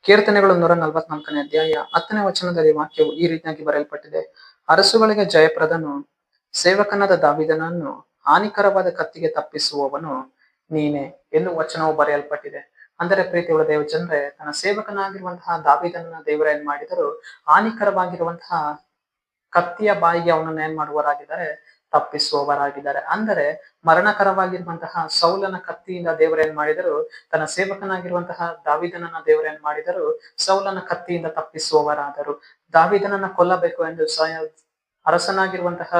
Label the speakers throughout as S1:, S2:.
S1: ಕೀರ್ತನೆಗಳು 144ನೇ ಅಧ್ಯಾಯ 10ನೇ ವಚನದಲ್ಲಿ ವಾಕ್ಯವು ಈ ರೀತಿಯಾಗಿ ಬರೆಯಲ್ಪಟ್ಟಿದೆ. ಅರಸುಗಳಿಗೆ ಜಯಪ್ರದನು, ಸೇವಕನಾದ ದಾವೀದನನ್ನು ಹಾನಿಕರವಾದ ಕತ್ತಿಗೆ ತಪ್ಪಿಸುವವನು ನೀನೆ ಎಂದು ವಚನವು ಬರೆಯಲ್ಪಟ್ಟಿದೆ. ಅಂದರೆ ಪ್ರೀತಿಯುಳ್ಳ ದೇವಜನರೇ, ತನ್ನ ಸೇವಕನಾಗಿರುವಂತಹ ದಾವೀದನನ್ನ ದೇವರ ಏನ್ ಮಾಡಿದರು, ಹಾನಿಕರವಾಗಿರುವಂತಹ ಕತ್ತಿಯ ಬಾಯಿಗೆ ಅವನನ್ನ ಏನ್ ಮಾಡುವರಾಗಿದ್ದಾರೆ, ತಪ್ಪಿಸುವವರಾಗಿದ್ದಾರೆ. ಅಂದರೆ ಮರಣಕರವಾಗಿರುವಂತಹ ಸೌಲನ ಕತ್ತಿಯಿಂದ ದೇವರೇನ್ ಮಾಡಿದರು, ತನ್ನ ಸೇವಕನಾಗಿರುವಂತಹ ದಾವೀದನನ್ನ ದೇವರೇನ್ ಮಾಡಿದರು, ಸೌಲನ ಕತ್ತಿಯಿಂದ ತಪ್ಪಿಸುವವರಾದರು. ದಾವೀದನನ್ನ ಕೊಲ್ಲಬೇಕು ಎಂದು ಅರಸನಾಗಿರುವಂತಹ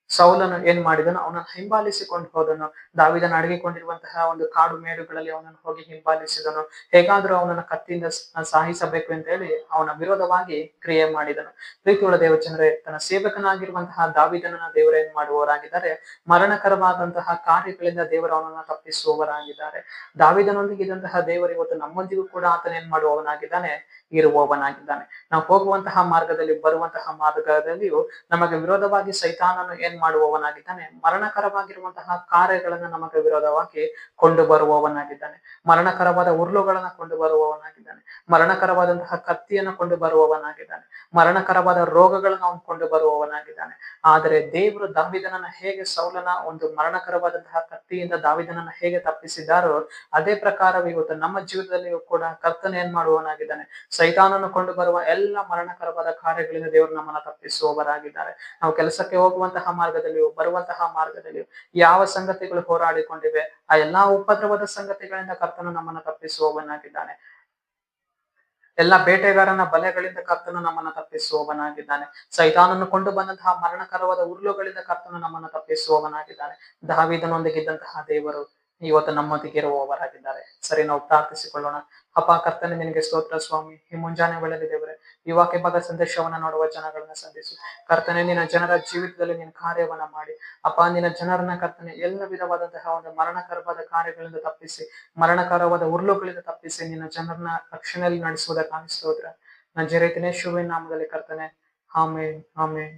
S1: ಸೌಲನು ಏನ್ ಮಾಡಿದನು, ಅವನನ್ನು ಹಿಂಬಾಲಿಸಿಕೊಂಡು ಹೋದನು. ದಾವೀದನ ಅಡಗಿಕೊಂಡಿರುವಂತಹ ಒಂದು ಕಾಡು ಮೇಡುಗಳಲ್ಲಿ ಅವನನ್ನು ಹೋಗಿ ಹಿಂಬಾಲಿಸಿದನು. ಹೇಗಾದ್ರೂ ಅವನನ್ನ ಕತ್ತಿಯಿಂದ ಸಾಯಿಸಬೇಕು ಅಂತ ಹೇಳಿ ಅವನ ವಿರೋಧವಾಗಿ ಕ್ರಿಯೆ ಮಾಡಿದನು. ಪ್ರೀತಿಯುಳ್ಳ ದೇವಜನರೇ, ತನ್ನ ಸೇವಕನಾಗಿರುವಂತಹ ದಾವೀದನನ್ನ ದೇವರ ಏನ್ ಮಾಡುವವರಾಗಿದ್ದಾರೆ, ಮರಣಕರವಾದಂತಹ ಕಾರ್ಯಗಳಿಂದ ದೇವರು ಅವನನ್ನ ತಪ್ಪಿಸುವವರಾಗಿದ್ದಾರೆ. ದಾವೀದನೊಂದಿಗೆ ಇದ್ದಂತಹ ದೇವರು ಇವತ್ತು ನಮ್ಮೊಂದಿಗೂ ಕೂಡ ಆತನ ಏನ್ ಮಾಡುವವನಾಗಿದ್ದಾನೆ, ಇರುವವನಾಗಿದ್ದಾನೆ. ನಾವು ಹೋಗುವಂತಹ ಮಾರ್ಗದಲ್ಲಿ, ಬರುವಂತಹ ಮಾರ್ಗದಲ್ಲಿಯೂ ನಮಗೆ ವಿರೋಧವಾಗಿ ಸೈತಾನನು ಏನ್ ಮಾಡುವವನಾಗಿದ್ದಾನೆ, ಮರಣಕರವಾಗಿರುವಂತಹ ಕಾರ್ಯಗಳನ್ನ ನಮಗೆ ವಿರೋಧವಾಗಿ ಕೊಂಡು ಬರುವವನಾಗಿದ್ದಾನೆ. ಮರಣಕರವಾದ ಉರುಳುಗಳನ್ನ ಕೊಂಡು ಬರುವವನಾಗಿದ್ದಾನೆ. ಮರಣಕರವಾದಂತಹ ಕತ್ತಿಯನ್ನು ಕೊಂಡು ಬರುವವನಾಗಿದ್ದಾನೆ. ಮರಣಕರವಾದ ರೋಗಗಳನ್ನು ಅವನು ಕೊಂಡು ಬರುವವನಾಗಿದ್ದಾನೆ. ಆದರೆ ದೇವರು ದಾವೀದನನ್ನ ಹೇಗೆ ಸೌಲನ ಒಂದು ಮರಣಕರವಾದಂತಹ ಕತ್ತಿಯಿಂದ ದಾವೀದನನ್ನ ಹೇಗೆ ತಪ್ಪಿಸಿದ್ದಾರೋ, ಅದೇ ಪ್ರಕಾರವೇ ಇವತ್ತು ನಮ್ಮ ಜೀವಿತದಲ್ಲಿಯೂ ಕೂಡ ಕರ್ತನ ಏನ್ ಮಾಡುವವನಾಗಿದ್ದಾನೆ, ಸೈತಾನನ್ನು ಕೊಂಡು ಬರುವ ಎಲ್ಲ ಮರಣಕರವಾದ ಕಾರ್ಯಗಳಿಂದ ದೇವರು ನಮ್ಮನ್ನ ತಪ್ಪಿಸುವವರಾಗಿದ್ದಾರೆ. ನಾವು ಕೆಲಸಕ್ಕೆ ಹೋಗುವಂತಹ ಮಾರ್ಗದಲ್ಲಿಯೂ, ಬರುವಂತಹ ಮಾರ್ಗದಲ್ಲಿಯೂ ಯಾವ ಸಂಗತಿಗಳು ಹೋರಾಡಿಕೊಂಡಿವೆ, ಆ ಎಲ್ಲಾ ಉಪದ್ರವದ ಸಂಗತಿಗಳಿಂದ ಕರ್ತನು ನಮ್ಮನ್ನ ತಪ್ಪಿಸುವವನಾಗಿದ್ದಾನೆ. ಎಲ್ಲಾ ಬೇಟೆಗಾರನ ಬಲೆಗಳಿಂದ ಕರ್ತನು ನಮ್ಮನ್ನ ತಪ್ಪಿಸುವವನಾಗಿದ್ದಾನೆ. ಸೈತಾನನ್ನು ಕೊಂಡು ಬಂದಂತಹ ಮರಣಕರವಾದ ಉರುಳುಗಳಿಂದ ಕರ್ತನು ನಮ್ಮನ್ನ ತಪ್ಪಿಸುವವನಾಗಿದ್ದಾನೆ. ದಾವೀದನೊಂದಿಗಿದ್ದಂತಹ ದೇವರು ಇವತ್ತು ನಮ್ಮೊಂದಿಗೆ ಇರುವವರಾಗಿದ್ದಾರೆ. ಸರಿ, ನಾವು ಪ್ರಾರ್ಥಿಸಿಕೊಳ್ಳೋಣ. ಅಪ್ಪ ಕರ್ತನೆ, ನಿನಗೆ ಸ್ತೋತ್ರ ಸ್ವಾಮಿ. ಈ ಮುಂಜಾನೆ ವೇಳೆಯಲ್ಲಿ ದೇವರೇ, ಈ ವಾಕ್ಯ ಭಾಗ ಸಂದೇಶವನ್ನ ನೋಡುವ ಜನಗಳನ್ನ ಸಂಧಿಸು ಕರ್ತನೆ. ನಿನ್ನ ಜನರ ಜೀವಿತದಲ್ಲಿ ನಿನ್ನ ಕಾರ್ಯವನ್ನ ಮಾಡಿ ಅಪ್ಪ, ನಿನ್ನ ಜನರನ್ನ ಕರ್ತನೆ ಎಲ್ಲ ವಿಧವಾದಂತಹ ಒಂದು ಮರಣಕರವಾದ ಕಾರ್ಯಗಳಿಂದ ತಪ್ಪಿಸಿ, ಮರಣಕರವಾದ ಉರುಳುಗಳಿಂದ ತಪ್ಪಿಸಿ ನಿನ್ನ ಜನರನ್ನ ರಕ್ಷಣೆಯಲ್ಲಿ ನಡೆಸುವುದಕ್ಕಾಗಿ ಸ್ತೋತ್ರ. ನಜರೇತಿನ ಯೇಸುವಿನ ನಾಮದಲ್ಲಿ ಕರ್ತನೆ, ಆಮೆನ್, ಆಮೆನ್.